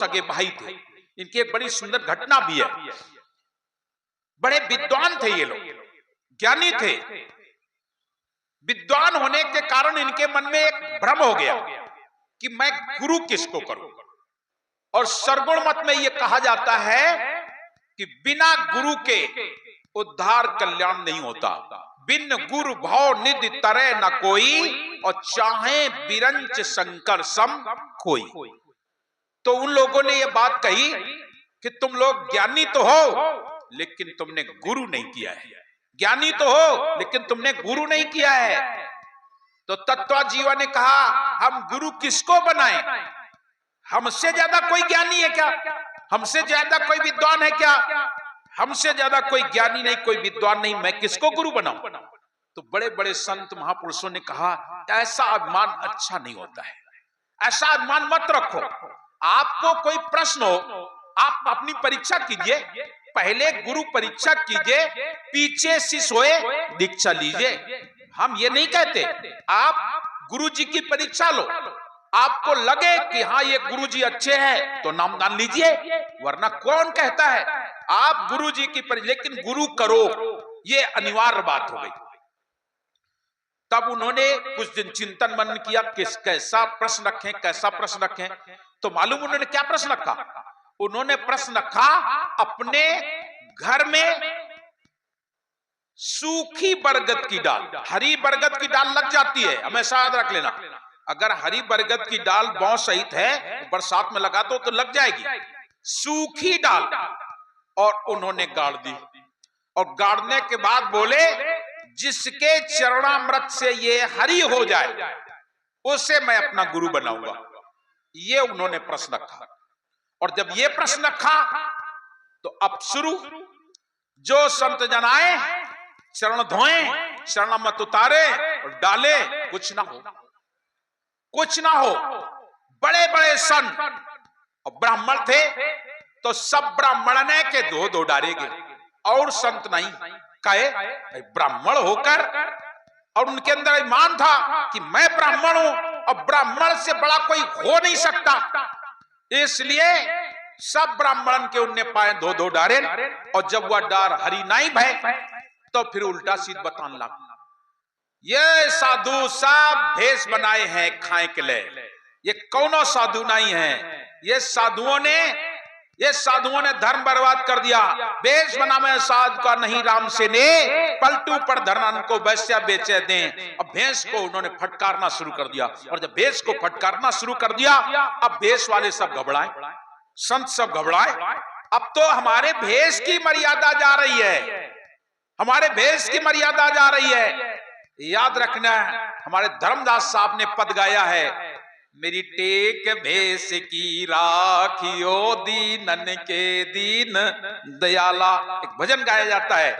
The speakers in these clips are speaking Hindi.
सगे भाई थे। इनकी एक बड़ी सुंदर घटना भी है। बड़े विद्वान थे ये लोग, ज्ञानी थे। विद्वान होने के कारण इनके मन में एक भ्रम हो गया कि मैं गुरु किसको करूं। और सरगुण मत में यह कहा जाता है कि बिना गुरु के उद्धार कल्याण नहीं होता। बिन गुरु भाव निधि तरह न कोई, और चाहे बिरंच शंकर सम कोई। तो उन लोगों ने यह बात कही कि तुम लोग ज्ञानी तो हो लेकिन तुमने गुरु नहीं किया है, ज्ञानी तो हो लेकिन तुमने गुरु नहीं किया है। तो तत्वजीवा ने कहा हम गुरु किसको बनाएं? हमसे ज्यादा कोई ज्ञानी है क्या? हमसे ज्यादा कोई विद्वान है क्या? हमसे ज्यादा कोई ज्ञानी नहीं, कोई विद्वान नहीं, मैं किसको गुरु बनाऊं? तो बड़े बड़े संत महापुरुषों ने कहा ऐसा अभिमान अच्छा नहीं होता है, ऐसा अभिमान मत रखो। आपको कोई प्रश्न हो, आप अपनी परीक्षा कीजिए, पहले गुरु परीक्षा कीजिए, पीछे शिष्य होए दीक्षा लीजिए। हम ये नहीं कहते, आप गुरु जी की परीक्षा लो, आपको लगे कि हाँ ये गुरु जी अच्छे हैं तो नामदान लीजिए, वरना कौन कहता है आप गुरु जी की परीक्षा, लेकिन गुरु करो, ये अनिवार्य बात हो गई। तब उन्होंने कुछ दिन चिंतन मनन किया कि कैसा प्रश्न रखें, कैसा प्रश्न रखें। तो मालूम उन्होंने क्या प्रश्न रखा? उन्होंने प्रश्न रखा अपने घर में सूखी बरगद की डाल, हरी बरगद की डाल लग जाती है, हमेशा याद रख लेना। अगर हरी बरगद की डाल बौ सहित है, बरसात में लगा दो तो लग जाएगी, सूखी डाल। और उन्होंने गाड़ दी, और गाड़ने के बाद बोले जिसके चरणामृत से ये हरी हो जाए उसे मैं अपना गुरु बनाऊंगा। ये उन्होंने प्रश्न रखा। और जब ये प्रश्न रखा तो अब शुरू, जो संत जन आए चरण धोएं, चरणामृत उतारे और डाले, कुछ ना हो, कुछ ना हो। बड़े बड़े संत और ब्राह्मण थे तो सब ब्राह्मण ने के दो दो डालेंगे, और संत नहीं कहे ब्राह्मण होकर, और उनके अंदर ईमान था कि मैं ब्राह्मण हूं और ब्राह्मण से बड़ा कोई हो नहीं सकता, इसलिए सब ब्राह्मण के उनने पाए दो दो डारे। और जब वह डार हरी नहीं भय तो फिर उल्टा सीध बताने लगा, ये साधु सब भेष बनाए हैं खाए के लिए, ये कौनो साधु नहीं है, ये साधुओं ने धर्म बर्बाद कर दिया। भेष बनावे साधु का नहीं राम से ने, पलटू पर धरन को वैश्या बेचे दें। अब भेष को उन्होंने फटकारना शुरू कर दिया, और जब भेष को फटकारना शुरू कर दिया अब भेष वाले सब घबराए, संत सब घबराए। अब तो हमारे भेष की मर्यादा जा रही है, हमारे भेष की मर्यादा जा रही है। याद रखना, हमारे धर्मदास साहब ने पद गाया है, मेरी टेक भेष की राखियो दीनन के दीन दयाला। एक भजन गाया जाता है,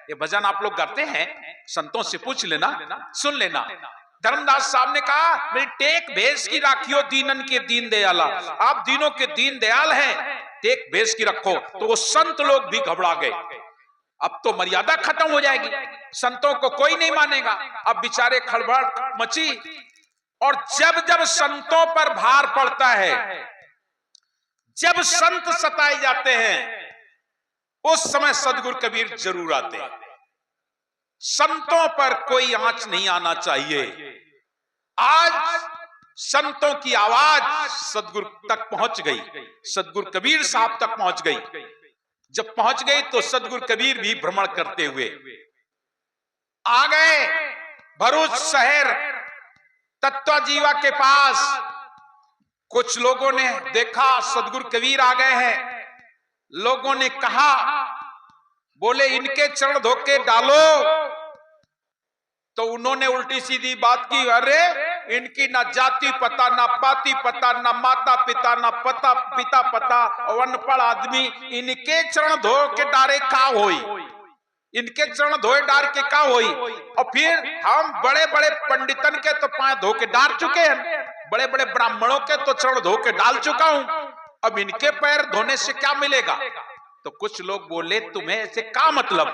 ये भजन आप लोग गाते हैं, संतों से पूछ लेना, सुन लेना। धर्मदास साहब ने कहा मेरी टेक भेष की राखियो दीनन के दीन दयाला। आप दीनों के दीन दयाल हैं, टेक भेष की रखो। तो वो संत लोग भी घबरा गए, अब तो मर्यादा खत्म हो जाएगी, संतों को कोई नहीं मानेगा। अब बेचारे खड़बड़ मची। और जब जब संतों पर भार पड़ता है, जब संत सताए जाते हैं, उस समय सदगुरु कबीर जरूर आते हैं। संतों पर कोई आंच नहीं आना चाहिए। आज संतों की आवाज सदगुरु तक पहुंच गई, सदगुरु कबीर साहब तक पहुंच गई। जब पहुंच गई तो सदगुरु कबीर भी भ्रमण करते हुए आ गए भरूच शहर तत्वजीवा के पास। कुछ लोगों ने देखा सदगुरु कबीर आ गए हैं, लोगों ने कहा, बोले इनके चरण धोके डालो। तो उन्होंने उल्टी सीधी बात की, अरे इनकी ना जाति पता, ना पाति पता, ना माता पिता, ना पता पिता पता, और अनपढ़ आदमी इनके चरण धो के डारे का होई, इनके चरण धोए डार के का होई। और फिर हम बड़े बड़े पंडितन के तो पांव धो के डाल चुके हैं, बड़े बड़े ब्राह्मणों के तो चरण धो के डाल चुका हूं, अब इनके पैर धोने से क्या मिलेगा। तो कुछ लोग बोले तुम्हें ऐसे क्या मतलब,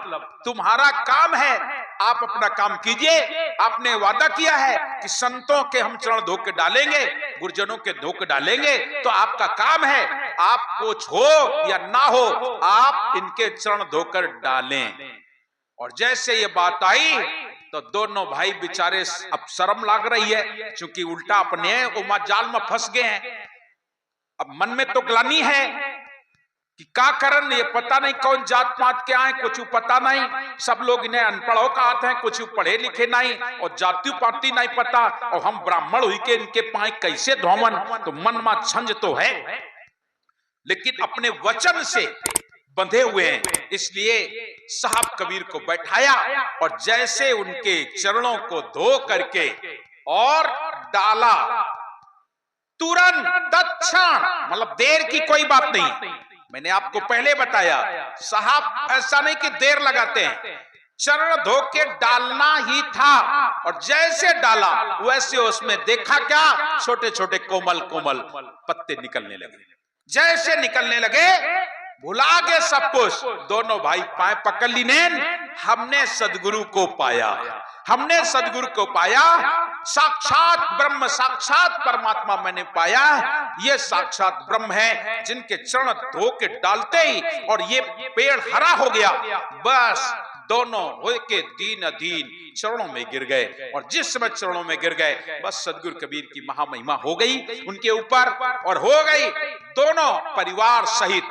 तुम्हारा काम है आप अपना काम कीजिए, आपने वादा किया है कि संतों के हम चरण धो के डालेंगे, गुरुजनों के धो के डालेंगे, तो आपका काम है, आप कुछ हो या ना हो आप इनके चरण धोकर डालें। और जैसे ये बात आई तो दोनों भाई बेचारे अब शर्म लाग रही है, क्योंकि उल्टा अपने उमा जाल में फंस गए हैं। अब मन में तो ग्लानि है कि क्या करन, ये पता नहीं कौन जात पात के आए, कुछ पता नहीं, सब लोग इन्हें अनपढ़ों का हाथ है, कुछ पढ़े लिखे नहीं और जाति पाति नहीं पता, और हम ब्राह्मण हुई के इनके पाए कैसे धोमन, तो मन में छंज तो है, लेकिन अपने वचन से बंधे हुए हैं, इसलिए साहब कबीर को बैठाया और जैसे उनके चरणों को धो करके और डाला, तुरंत तत्क्षण, मतलब देर की कोई बात नहीं। मैंने आपको पहले बताया साहब ऐसा नहीं कि देर लगाते हैं, चरण धो के डालना ही था, और जैसे डाला वैसे उसमें देखा क्या, छोटे छोटे कोमल कोमल पत्ते निकलने लगे। जैसे निकलने लगे भुला गए सब कुछ, दोनों भाई पाए पकड़ ली ने, हमने सदगुरु को पाया, हमने सदगुरु को पाया, साक्षात ब्रह्म साक्षात परमात्मा मैंने पाया, ये साक्षात ब्रह्म है जिनके चरण धो के डालते ही और ये पेड़ हरा हो गया, बस दोनों होके दीन अधीन चरणों में गिर गए, और जिस समय चरणों में गिर गए बस सदगुरु कबीर की महामहिमा हो गई उनके ऊपर, और हो गई दोनों परिवार सहित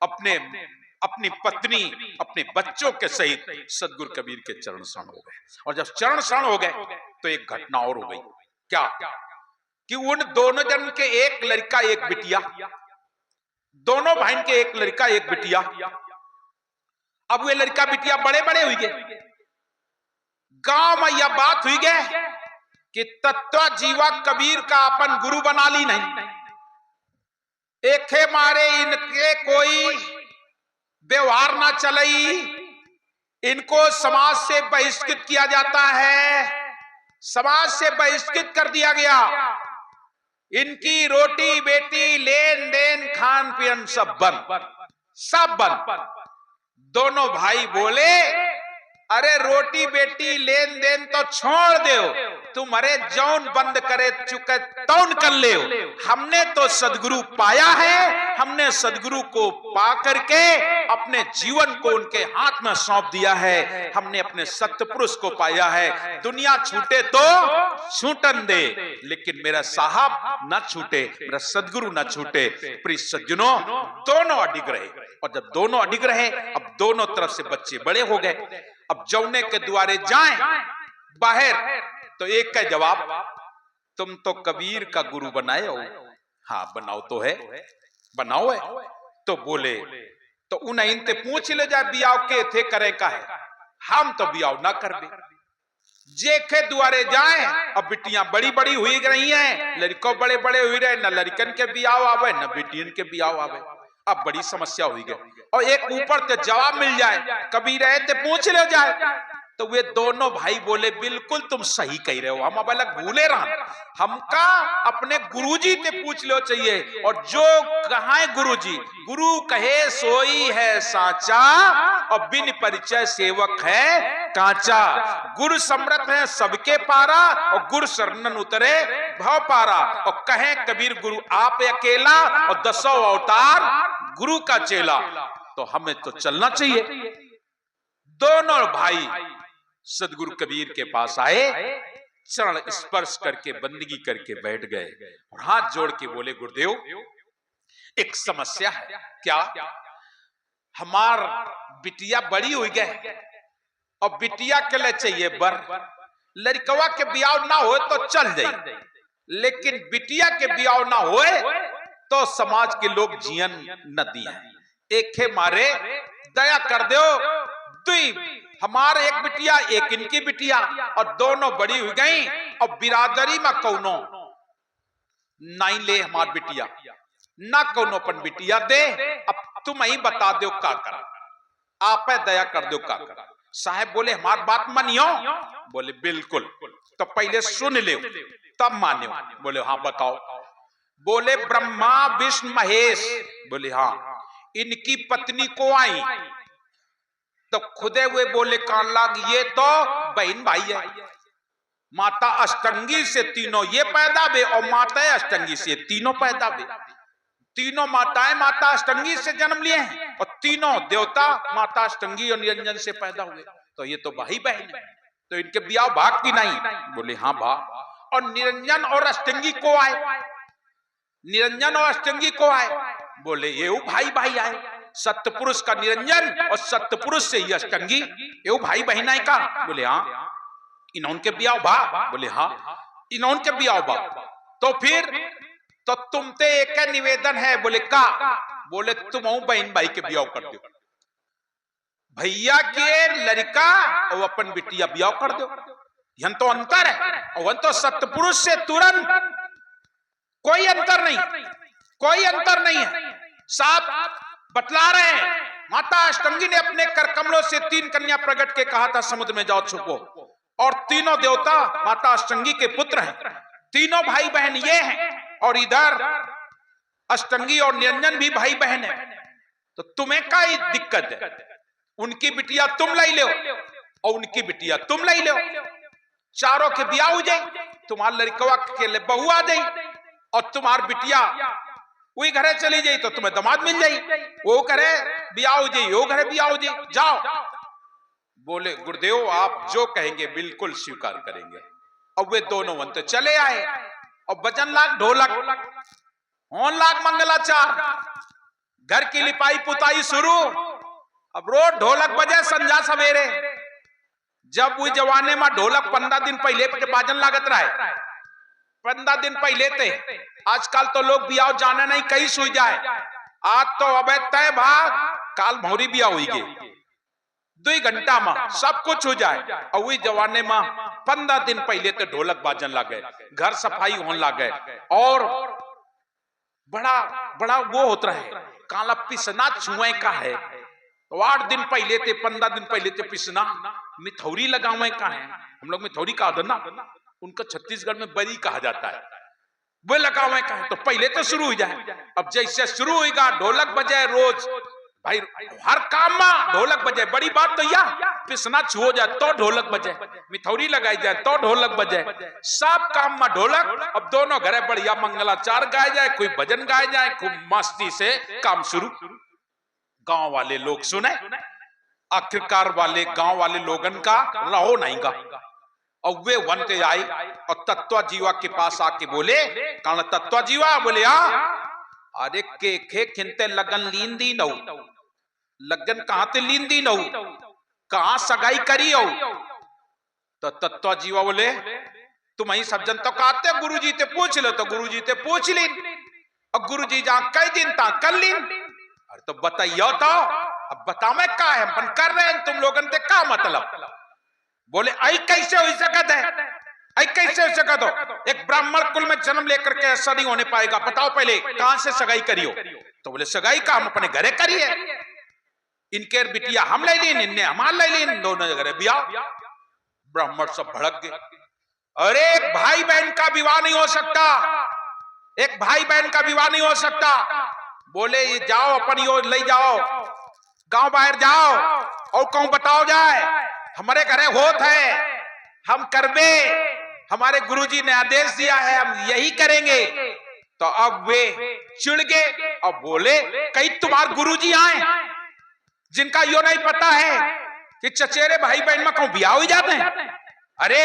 अपनी पत्नी अपने बच्चों के सहित सदगुरु कबीर के चरण शरण हो गए। और जब चरण शरण हो गए तो एक घटना और हो गई, क्या कि उन दोनों जन के एक लड़का एक बिटिया, दोनों बहन के एक लड़का एक बिटिया। अब वे लड़का बिटिया बड़े बड़े हुई गए, गांव में यह बात हुई गए कि तत्व जीवा कबीर का अपन गुरु बना ली नहीं, एक मारे इनके कोई व्यवहार ना चलई, इनको समाज से बहिष्कृत किया जाता है, समाज से बहिष्कृत कर दिया गया, इनकी रोटी बेटी लेन देन खान पीन सब बंद, सब बंद। दोनों भाई बोले अरे रोटी बेटी लेन देन तो छोड़ दो, तुम्हारे जौन बंद करे चुके तौन कर ले, हमने तो सदगुरु पाया है, हमने सदगुरु को पा करके अपने जीवन को उनके हाथ में सौंप दिया है, हमने अपने सत्पुरुष को पाया है, दुनिया छूटे तो छूटन दे लेकिन मेरा साहब ना छूटे, मेरा सदगुरु ना छूटे। प्रिय सज्जनों, दोनों अडिग रहे, और जब दोनों अडिग रहे अब दोनों तरफ से बच्चे बड़े हो गए, अब जौने के द्वारे जाएं बाहर तो एक का जवाब, तुम तो कबीर का गुरु बनाए हो, हाँ बनाओ तो है, बनाओ है, तो बोले तो उन इनते पूछ ले जाए बियाव के थे करे का है, हम तो बियाव ना कर दे, जे के द्वारे जाए। अब बिटियां बड़ी बड़ी हुई रही हैं, लड़कों बड़े बड़े हुई रहे, न लड़कन के बियाव आवे न बेटियन के बियाव आवे, अब बड़ी समस्या हुई गई। और एक ऊपर ते जवाब मिल जाए, कभी रहे ते पूछ ले जाए, तो वे दोनों भाई बोले बिल्कुल तुम सही कह रहे हो, हम अब अलग भूले रहा, हमका अपने गुरुजी ते पूछ लो चाहिए, और जो कहा है गुरुजी, गुरु कहे सोई है साचा और बिन परिचय सेवक है कांचा, गुरु समर्थ है सबके पारा और गुरु शरणन उतरे भव पारा, और कहे कबीर गुरु आप अकेला और दसों अवतार गुरु का चेला, तो हमें तो चलना चाहिए। दोनों भाई सदगुरु कबीर के पास आए, चरण स्पर्श करके बंदगी करके बैठ गए और हाथ जोड़ के बोले गुरुदेव एक समस्या है। क्या? हमार बिटिया बड़ी हुई गए और बिटिया के लिए चाहिए बर, लड़कवा के ब्याह ना हो तो चल जाए, लेकिन बिटिया के ब्याह ना होए तो समाज के लोग जियन न दिए, एक है मारे दया कर दो, दुई हमारे एक बिटिया एक इनकी बिटिया, और दोनों बड़ी हुई गई और बिरादरी में कौनो नहीं ले हमार बिटिया, ना कौनो अपन बिटिया दे, अब तुम ही बता दो का करा, आप दया कर दो का करा। साहब बोले हमार बात मानियो? बोले बिल्कुल, तो पहले सुन ले तब मानियो। बोले हाँ बताओ। बोले ब्रह्मा विष्णु महेश, बोले हाँ, इनकी पत्नी को आई तो खुदे हुए बोले कान लाग, ये तो बहन भाई है, माता अष्टंगी से तीनों ये पैदा हुए और माता अष्टंगी से तीनों पैदा हुए। तीनों माताएं माता अष्टंगी से जन्म लिए हैं और तीनों देवता माता अष्टंगी और निरंजन से पैदा हुए, तो ये तो भाई बहन है, तो इनके ब्याह भाग की नहीं? बोले हाँ भाग। और निरंजन और अष्टंगी को आए, निरंजन और अष्टंगी को आए, बोले ये भाई भाई आए, सत्पुरुष का निरंजन और सत्पुरुष से ही अष्टंगी, ये भाई बहन आए का? बोले हाँ। इन्हों के ब्याह भाग? बोले हाँ इन्हों के ब्याह भाग। तो फिर तो तुमते एक निवेदन है? बोले का? बोले तुम बहन भाई के ब्याह कर दो, भैया के लड़का और अपन बिटिया ब्याह कर दो। यह तो अंतर है, और तो सत्पुरुष से तुरंत कोई अंतर नहीं, कोई अंतर नहीं है, साफ बतला रहे हैं। माता अष्टंगी ने अपने कर कमलों से 3 कन्या प्रकट के कहा था समुद्र में जाओ छुपो, और तीनों देवता माता अष्टंगी के पुत्र हैं, तीनों भाई बहन ये हैं, और इधर अष्टंगी और निरंजन भी भाई बहन है। तो तुम्हें क्या दिक्कत है? उनकी बिटिया तुम लाई लो और उनकी बिटिया तुम लाई लो, चारों के ब्याह हो जाए, तुम्हार लड़कवा के लिए बहू आ जाए और तुम्हार बिटिया वही घरे चली जाई तो तुम्हें दामाद मिल जाई, वो करे ब्याह हो जाए, वो घरे ब्याह हो जाए, जाओ। बोले गुरुदेव आप जो कहेंगे बिल्कुल स्वीकार करेंगे। अब वे दोनों वंत चले आए और बजन लाग ढोलक, होन लाग मंगलाचार, घर की लिपाई पुताई शुरू। अब रोज ढोलक बजे संजा सवेरे। जब वो जवाने में ढोलक 15 दिन पहले बाजन लागत रहा है, 15 दिन पहले थे। आजकल तो लोग ब्याह जाने नहीं कहीं सुई जाए, आज तो अब तय भाग काल भौरी ब्याह हुई गे 2 घंटा में सब कुछ हो जाए। और वही जवाने में 15 दिन पहले तो ढोलक बाजन लगे, घर सफाई होने लगे, और बड़ा बड़ा वो होता है काला पिसना छुए का है। तो 8 दिन पहले थे, 15 दिन पहले थे पिसना, मिथौरी लगावे का है। हम लोग मिथौरी कहा था ना, उनका छत्तीसगढ़ में बरी कहा जाता है, वो लगावे का है। तो पहले तो शुरू हो जाए। अब जैसे शुरू होगा ढोलक बजे रोज, भाई हर काम में ढोलक बजे, बड़ी बात तो यह पिसना छुओ जाए तो ढोलक बजे, मिथौरी लगाई जाए तो ढोलक बजे, सब काम में ढोलक। अब दोनों घरे बढ़िया मंगलाचार गाए जाए, कोई भजन गाए जाए, खूब मस्ती से काम शुरू। गांव वाले लोग सुने, आखिरकार वाले गांव वाले लोगन का रहो नहीं गा। और वे वनते आई और तत्वा जीवा के पास आके बोले, कौन तत्वा जीवा? बोले अरे के खिनते लगन लींदी नौ, लगन कहां ते लींदी नौ, कहां सगाई करी हो? तो तत्वा जीवा बोले तुम ही सब जन तो कहते गुरुजी ते पूछ लो, तो गुरुजी ते पूछ ली, और गुरुजी जहां कई दिन ता कर ली। अरे तो बताइयो तो, अब बतावे का है, हम कर रहे हैं, तुम लोगन ते का मतलब? बोले आई कैसे हो सकत है, आई कैसे हो सकत हो? एक ब्राह्मण कुल में जन्म लेकर के ऐसा नहीं होने पाएगा, बताओ पहले कहां से सगाई करियो? तो बोले सगाई का हम अपने घरे करिए, इनके बिटिया हम ले लीन, इनने हमार ले लीन, दोनों जगह ब्याह। ब्राह्मण सब भड़क गए, अरे एक भाई बहन का विवाह नहीं हो सकता, एक भाई बहन का विवाह नहीं हो सकता। बोले ये जाओ अपन यो ले जाओ, गांव बाहर जाओ और कहूं बताओ जाए, हमारे घरे होत है, हम करबे, हमारे गुरुजी ने आदेश दिया है, हम यही करेंगे। तो अब वे चिढ़ गए और बोले कई तुम्हारे गुरुजी आए जिनका यो नहीं पता है कि चचेरे भाई बहन में कहूं ब्याह हो जाते हैं? अरे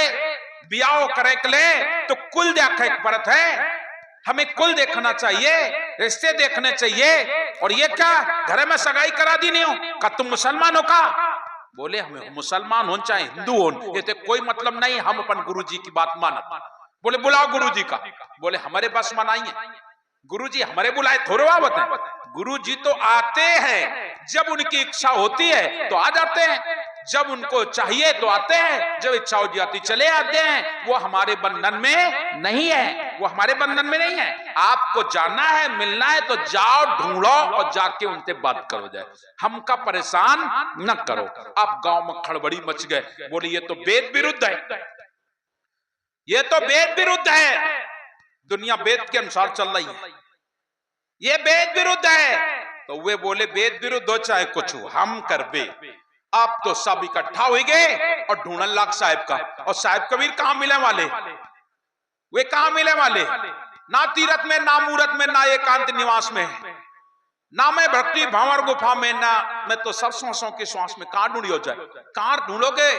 ब्याह करे के ले तो कुल देखे परत है, हमें कुल देखना चाहिए, रिश्ते देखने चाहिए। और ये क्या घरे में सगाई करा दी नहीं हो का? तुम मुसलमान हो का? बोले हमें मुसलमान हो चाहे हिंदू हो, ये तो कोई मतलब नहीं, हम अपन गुरुजी की बात मानत। बोले बुलाओ गुरुजी का। बोले हमारे बस में नहीं है, गुरुजी हमारे बुलाए थोड़े आवत है, गुरुजी तो आते हैं, जब उनकी इच्छा होती है तो आ जाते हैं, जब उनको चाहिए तो आते हैं, जब इच्छा हो जाती चले आते हैं। वो हमारे बंधन में नहीं है, वो हमारे बंधन में नहीं है। आपको जाना है, मिलना है तो जाओ, ढूंढो और जाके उनसे बात करो जाए, हमका परेशान न करो। आप गांव में खड़बड़ी मच गए, बोले ये तो वेद विरुद्ध है, ये तो वेद विरुद्ध है, दुनिया वेद के अनुसार चल रही है, ये वेद विरुद्ध है। तो वे बोले वेद विरुद्ध हो चाहे कुछ हो, हम करबे। अब तो सब इकट्ठा हो गए और ढूंढन लग साहिब का। और साहिब कबीर कहां मिले वाले, वे कहां मिले वाले, ना तीरथ में, ना मूरत में, ना एकांत निवास में, ना मैं भक्ति भंवर गुफा में, ना मैं तो सब सांसों की श्वास में। कहां ढूंढी हो जाए, कहां ढूंढोगे,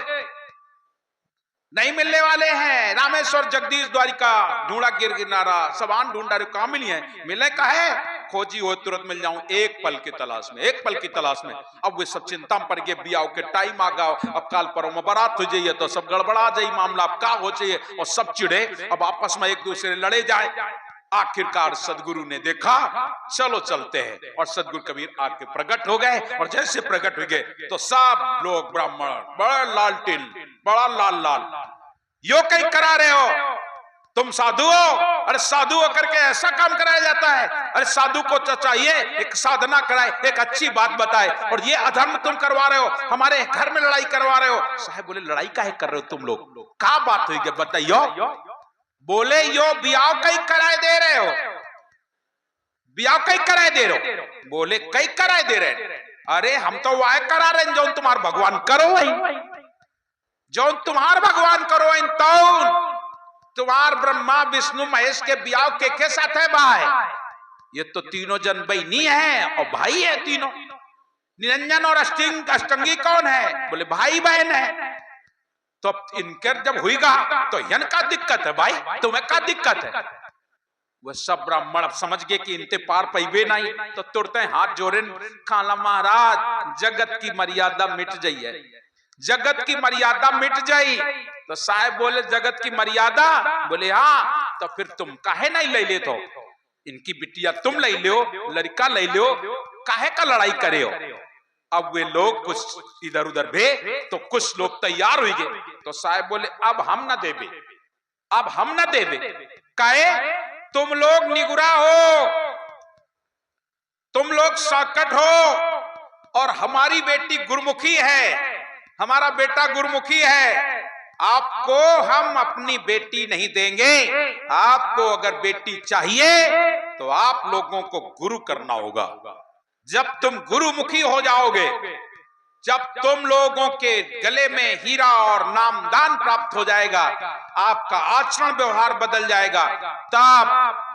नहीं मिलने वाले हैं। रामेश्वर जगदीश द्वारिका ढूंढा गिर गिरनारा, सबान ढूंढा रे, कहां मिली है, मिले का है, खोजी हो तुरंत मिल जाऊं, एक पल की तलाश में, एक पल की तलाश में। अब वे सब चिंता में पड़ गए, बियाह के टाइम आ गया, अब काल पर में बारात हो जाइए तो सब गड़बड़ा जाए मामला, अब क्या हो चाहिए, और सब चिड़े, अब आपस में एक दूसरे लड़े जाए। आखिरकार सदगुरु ने देखा, चलो चलते हैं, और सदगुरु कबीर आके प्रकट हो गए। और जैसे प्रकट हो गए तो सब लोग ब्राह्मण बड़ा लालटेन, बड़ा लाल लाल, यो कहीं करा रहे हो, तुम साधु हो, अरे साधु होकर के ऐसा काम कराया जाता है, अरे साधु को तो चाहिए एक साधना कराए, एक अच्छी बात बताए, और ये अधर्म तुम करवा रहे हो, हमारे घर में लड़ाई करवा रहे हो। साहब बोले लड़ाई काहे कर रहे हो तुम लोग, क्या बात हुई बताइयो। बोले यो बियाह कई कराए दे रहे हो, बियाह कई कराए दे रहे हो। बोले कई कराए दे रहे, अरे हम तो वाह करा रहे हैं जो तुम्हार भगवान करो वही, जो तुम्हार भगवान करो इन तौन, तुम्हार ब्रह्मा विष्णु महेश के बियाह के साथ है भाई, ये तो तीनों जन बहनी है और भाई है तीनों। निरंजन और अष्टंगी कौन है, बोले भाई बहन है। तो इनके जब हुईगा तो यन का दिक्कत है भाई, तुम्हें का दिक्कत है। वह सब ब्राह्मण समझ गए कि इनते पार पैबे नहीं, तो तुरते हाथ जोड़े, खाला महाराज जगत की मर्यादा मिट जाई है, जगत की मर्यादा मिट जाई। तो साहब बोले जगत की मर्यादा, बोले हाँ, तो फिर तुम काहे नहीं ले ले, तो इनकी बिटिया तुम ले लो, लड़का ले लो, काहे का लड़ाई करे हो। अब वे लोग कुछ इधर उधर भे, तो कुछ लोग तैयार हुए गए। तो साहब बोले अब हम न देवे, अब हम न देवे, काहे, तुम लोग निगुरा हो, तुम लोग साकट हो, और हमारी बेटी गुरुमुखी है, हमारा बेटा गुरुमुखी है, आपको हम अपनी बेटी नहीं देंगे। आपको अगर बेटी चाहिए तो आप लोगों को गुरु करना होगा। जब तुम गुरुमुखी हो जाओगे, जब तुम लोगों के गले में हीरा और नामदान प्राप्त हो जाएगा, आपका आचरण व्यवहार बदल जाएगा, तब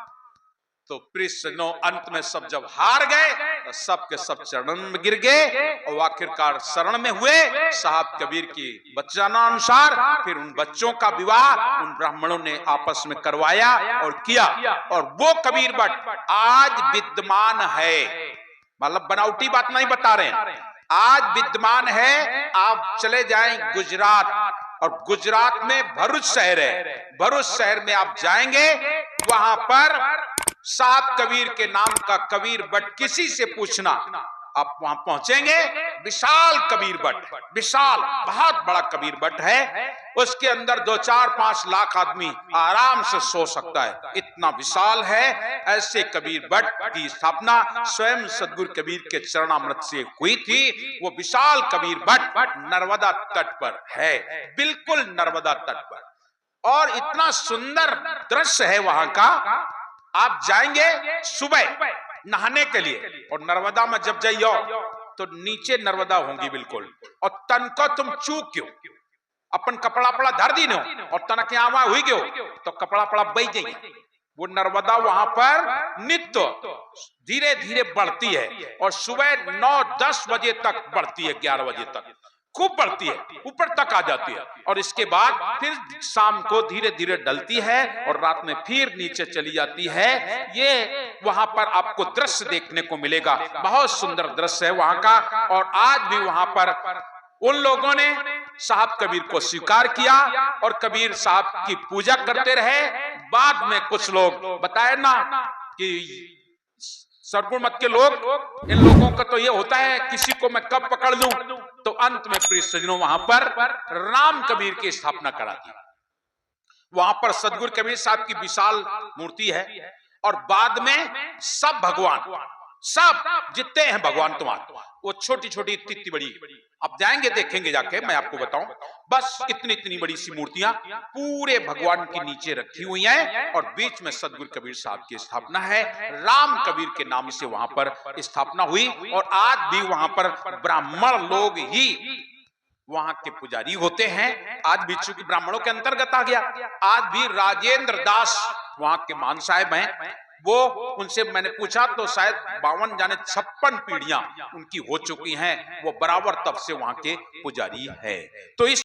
तो कृष्ण अंत में सब जब हार गए तो सब के सब चरणों में गिर गए, और आखिरकार शरण में हुए साहब कबीर की बचानानुसार। फिर उन बच्चों का विवाह उन ब्राह्मणों ने आपस में करवाया और किया, और वो कबीर बट आज विद्यमान है, मतलब बनावटी बात नहीं बता रहे हैं, आज विद्यमान है। आप चले जाएं गुजरात, और गुजरात में भरूच शहर है, भरूच शहर में आप जाएंगे, वहां पर साहब कबीर के नाम का कबीर बट किसी से पूछना, आप वहां पहुंचेंगे, विशाल कबीर बट, विशाल बहुत बड़ा कबीर बट है, उसके अंदर 2-4-5 लाख आदमी आराम से सो सकता है, इतना विशाल है। ऐसे कबीर बट की स्थापना स्वयं सदगुरु कबीर के चरणामृत से हुई थी। वो विशाल कबीर बट नर्मदा तट पर है, बिल्कुल नर्मदा तट पर, और इतना सुंदर दृश्य है वहां का। आप जाएंगे सुबह नहाने के लिए, और नर्मदा में जब जाइयो तो नीचे नर्मदा होंगी बिल्कुल, और तन को तुम चूक क्यों अपन कपड़ा पड़ा धर दी नो, और तनक आवा हुई गयो तो कपड़ा पड़ा बह जाइए। वो नर्मदा वहां पर नित्य धीरे धीरे बढ़ती है, और सुबह 9-10 बजे तक बढ़ती है, 11 बजे तक खूब बढ़ती है, ऊपर तक आ जाती है, और इसके बाद फिर शाम को धीरे धीरे ढलती है, और रात में फिर नीचे चली जाती है। ये वहां पर आपको दृश्य देखने को मिलेगा, बहुत सुंदर दृश्य है वहां का। और आज भी वहां पर उन लोगों ने साहब कबीर को स्वीकार किया, और कबीर साहब की पूजा करते रहे। बाद में कुछ लोग बताए ना कि सरगुण मत के लोग, इन लोगों का तो ये होता है किसी को मैं कब पकड़ लूं, तो अंत में प्रिय सज्जनों वहां पर राम कबीर की स्थापना करा दी। वहां पर सदगुरु कबीर साहब की विशाल मूर्ति है, और बाद में सब भगवान सब जितने हैं भगवान तुम्हारे, वो छोटी छोटी इतनी बड़ी, अब जाएंगे देखेंगे जाके, मैं आपको बताऊं, बस इतनी इतनी बड़ी सी मूर्तियां पूरे भगवान के नीचे रखी हुई हैं और बीच में सदगुरु कबीर साहब की स्थापना है। राम कबीर के नाम से वहां पर स्थापना हुई और आज भी वहां पर ब्राह्मण लोग ही वहां के पुजारी होते हैं। आज भी चूंकि ब्राह्मणों के अंतर्गत आ गया, आज भी राजेंद्र दास वहां के मान साहब हैं, वो उनसे मैंने पूछा तो शायद 52 जाने 56 पीढ़ियां उनकी हो चुकी हैं, वो बराबर तब से वहां के पुजारी है। तो इस